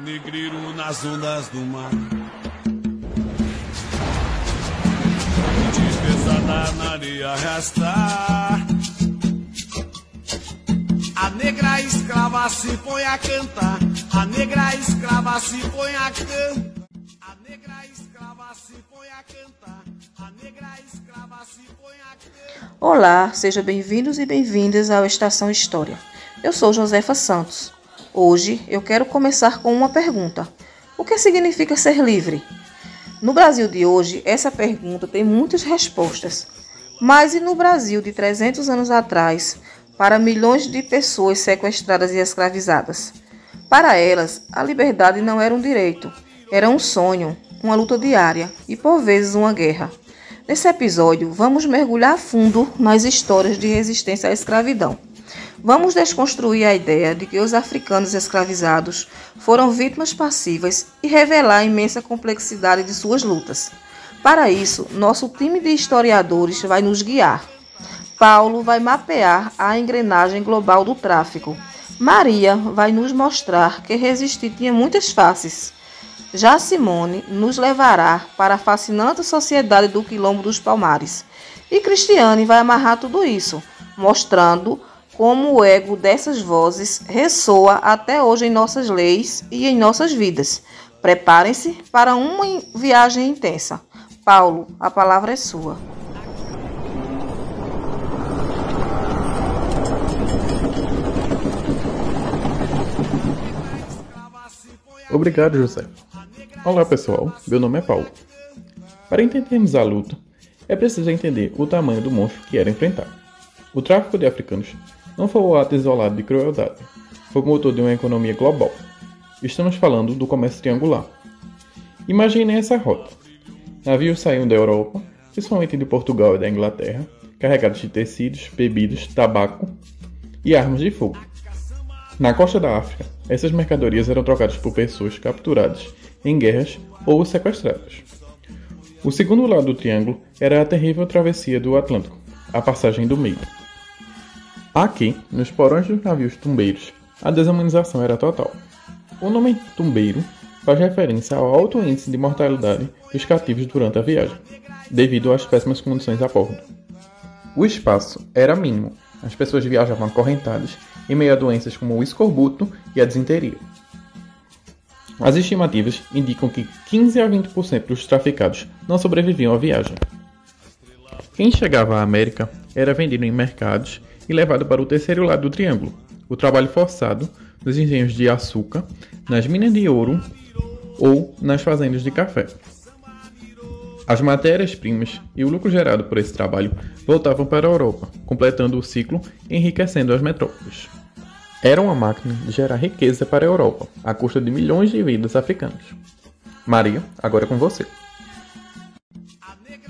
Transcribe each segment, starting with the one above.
negreiro nas ondas do mar. Despesada na areia arrastar. A negra escrava se põe a cantar. A negra escrava se põe a cantar. A negra escrava se põe a cantar. A negra escrava se põe a cantar. Olá, sejam bem-vindos e bem-vindas ao Estação História. Eu sou Josefa Santos. Hoje eu quero começar com uma pergunta. O que significa ser livre? No Brasil de hoje, essa pergunta tem muitas respostas. Mas e no Brasil de 300 anos atrás, para milhões de pessoas sequestradas e escravizadas? Para elas, a liberdade não era um direito, era um sonho, uma luta diária e, por vezes, uma guerra. Nesse episódio, vamos mergulhar a fundo nas histórias de resistência à escravidão. Vamos desconstruir a ideia de que os africanos escravizados foram vítimas passivas e revelar a imensa complexidade de suas lutas. Para isso, nosso time de historiadores vai nos guiar. Paulo vai mapear a engrenagem global do tráfico. Maria vai nos mostrar que resistir tinha muitas faces. Já Simone nos levará para a fascinante sociedade do Quilombo dos Palmares. E Cristiane vai amarrar tudo isso, mostrando como o ego dessas vozes ressoa até hoje em nossas leis e em nossas vidas. Preparem-se para uma viagem intensa. Paulo, a palavra é sua. Obrigado, José. Olá, pessoal. Meu nome é Paulo. Para entendermos a luta, é preciso entender o tamanho do monstro que era enfrentar. O tráfico de africanos não foi um ato isolado de crueldade. Foi o motor de uma economia global. Estamos falando do comércio triangular. Imaginem essa rota. Navios saíam da Europa, principalmente de Portugal e da Inglaterra, carregados de tecidos, bebidas, tabaco e armas de fogo. Na costa da África, essas mercadorias eram trocadas por pessoas capturadas em guerras ou sequestradas. O segundo lado do triângulo era a terrível travessia do Atlântico, a passagem do meio. Aqui, nos porões dos navios tumbeiros, a desumanização era total. O nome tumbeiro faz referência ao alto índice de mortalidade dos cativos durante a viagem, devido às péssimas condições a bordo. O espaço era mínimo, as pessoas viajavam acorrentadas em meio a doenças como o escorbuto e a disenteria. As estimativas indicam que 15 a 20% dos traficados não sobreviviam à viagem. Quem chegava à América era vendido em mercados e levado para o terceiro lado do triângulo, o trabalho forçado nos engenhos de açúcar, nas minas de ouro ou nas fazendas de café. As matérias-primas e o lucro gerado por esse trabalho voltavam para a Europa, completando o ciclo e enriquecendo as metrópoles. Era uma máquina de gerar riqueza para a Europa, à custa de milhões de vidas africanas. Maria, agora é com você.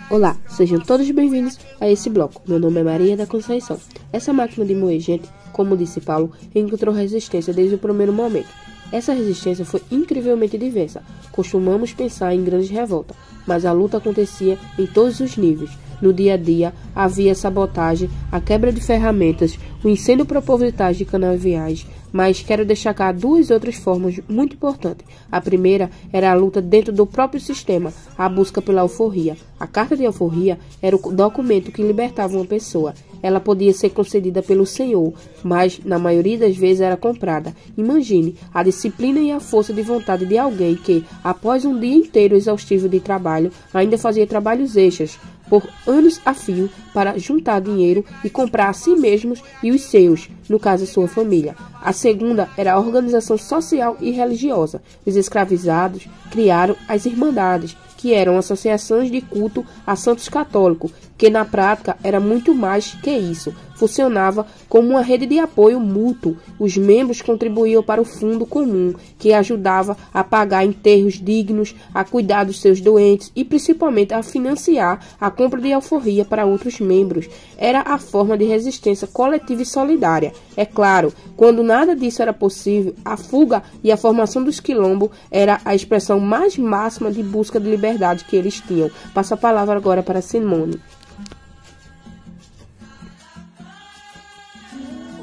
Olá, sejam todos bem-vindos a esse bloco. Meu nome é Maria da Conceição. Essa máquina de moer gente, como disse Paulo, encontrou resistência desde o primeiro momento. Essa resistência foi incrivelmente diversa. Costumamos pensar em grandes revoltas, mas a luta acontecia em todos os níveis. No dia a dia, havia sabotagem, a quebra de ferramentas, o incêndio propositais de canaviais, mas quero destacar duas outras formas muito importantes. A primeira era a luta dentro do próprio sistema, a busca pela alforria. A carta de alforria era o documento que libertava uma pessoa. Ela podia ser concedida pelo senhor, mas na maioria das vezes era comprada. Imagine a disciplina e a força de vontade de alguém que, após um dia inteiro exaustivo de trabalho, ainda fazia trabalhos extras por anos a fio para juntar dinheiro e comprar a si mesmos e os seus, no caso sua família. A segunda era a organização social e religiosa. Os escravizados criaram as Irmandades, que eram associações de culto a santos católicos, que na prática era muito mais que isso. Funcionava como uma rede de apoio mútuo. Os membros contribuíam para o fundo comum, que ajudava a pagar enterros dignos, a cuidar dos seus doentes e principalmente a financiar a compra de alforria para outros membros. Era a forma de resistência coletiva e solidária. É claro, quando nada disso era possível, a fuga e a formação dos quilombos era a expressão mais máxima de busca de liberdade que eles tinham. Passo a palavra agora para Simone.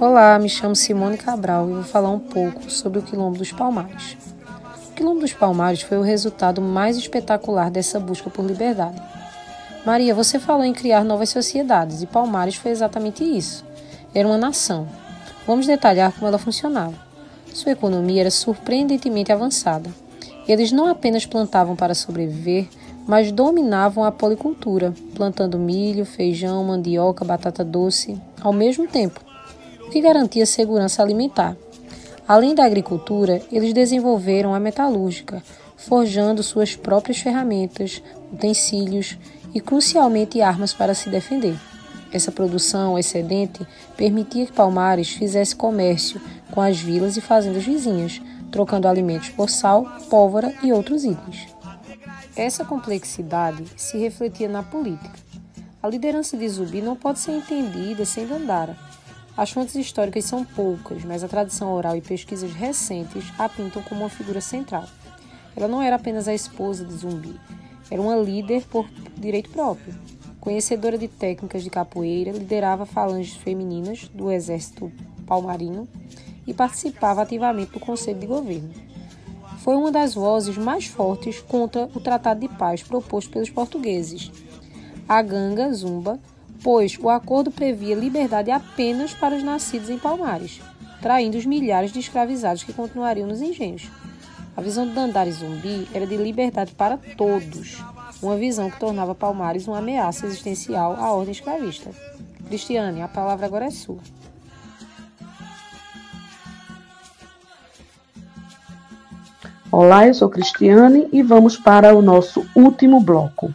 Olá, me chamo Simone Cabral e vou falar um pouco sobre o Quilombo dos Palmares. O Quilombo dos Palmares foi o resultado mais espetacular dessa busca por liberdade. Maria, você falou em criar novas sociedades, e Palmares foi exatamente isso. Era uma nação. Vamos detalhar como ela funcionava. Sua economia era surpreendentemente avançada. Eles não apenas plantavam para sobreviver, mas dominavam a policultura, plantando milho, feijão, mandioca, batata doce, ao mesmo tempo, o que garantia segurança alimentar. Além da agricultura, eles desenvolveram a metalúrgica, forjando suas próprias ferramentas, utensílios e, crucialmente, armas para se defender. Essa produção excedente permitia que Palmares fizesse comércio com as vilas e fazendas vizinhas, trocando alimentos por sal, pólvora e outros itens. Essa complexidade se refletia na política. A liderança de Zumbi não pode ser entendida sem Dandara. As fontes históricas são poucas, mas a tradição oral e pesquisas recentes a pintam como uma figura central. Ela não era apenas a esposa de Zumbi, era uma líder por direito próprio. Conhecedora de técnicas de capoeira, liderava falanges femininas do exército palmarino e participava ativamente do conselho de governo. Foi uma das vozes mais fortes contra o Tratado de Paz proposto pelos portugueses, a Ganga Zumba, pois o acordo previa liberdade apenas para os nascidos em Palmares, traindo os milhares de escravizados que continuariam nos engenhos. A visão de Dandara e Zumbi era de liberdade para todos, uma visão que tornava Palmares uma ameaça existencial à ordem escravista. Cristiane, a palavra agora é sua. Olá, eu sou Cristiane e vamos para o nosso último bloco.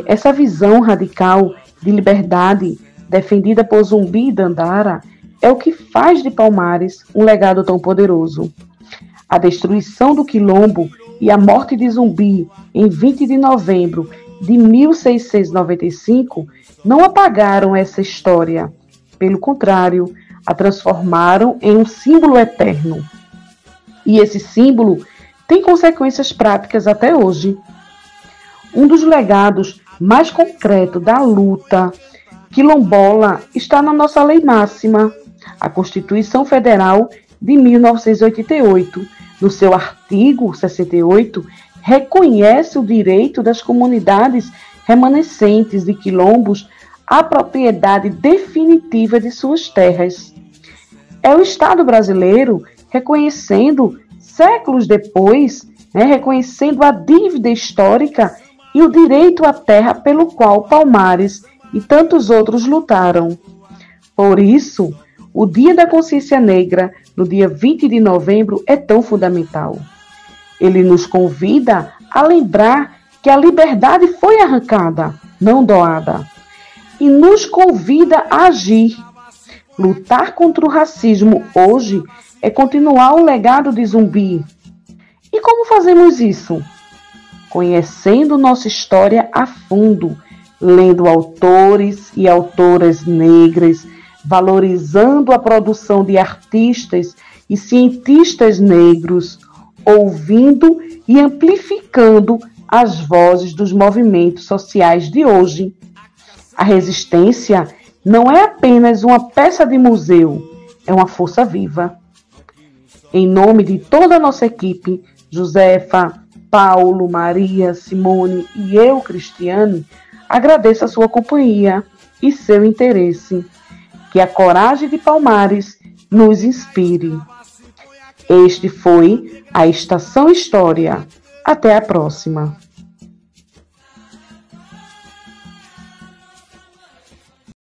Essa visão radical de liberdade defendida por Zumbi e Dandara é o que faz de Palmares um legado tão poderoso. A destruição do Quilombo e a morte de Zumbi em 20 de novembro de 1695 não apagaram essa história. Pelo contrário, a transformaram em um símbolo eterno. E esse símbolo tem consequências práticas até hoje. Um dos legados mais concretos da luta quilombola está na nossa lei máxima, a Constituição Federal de 1988. No seu artigo 68, reconhece o direito das comunidades remanescentes de quilombos à propriedade definitiva de suas terras. É o Estado brasileiro reconhecendo, séculos depois, reconhecendo a dívida histórica e o direito à terra pelo qual Palmares e tantos outros lutaram. Por isso, o Dia da Consciência Negra, no dia 20 de novembro, é tão fundamental. Ele nos convida a lembrar que a liberdade foi arrancada, não doada, e nos convida a agir. Lutar contra o racismo hoje é continuar o legado de Zumbi. E como fazemos isso? Conhecendo nossa história a fundo, lendo autores e autoras negras, valorizando a produção de artistas e cientistas negros, ouvindo e amplificando as vozes dos movimentos sociais de hoje. A resistência não é apenas uma peça de museu, é uma força viva. Em nome de toda a nossa equipe, Josefa, Paulo, Maria, Simone e eu, Cristiane, agradeço a sua companhia e seu interesse. Que a coragem de Palmares nos inspire. Este foi a Estação História. Até a próxima.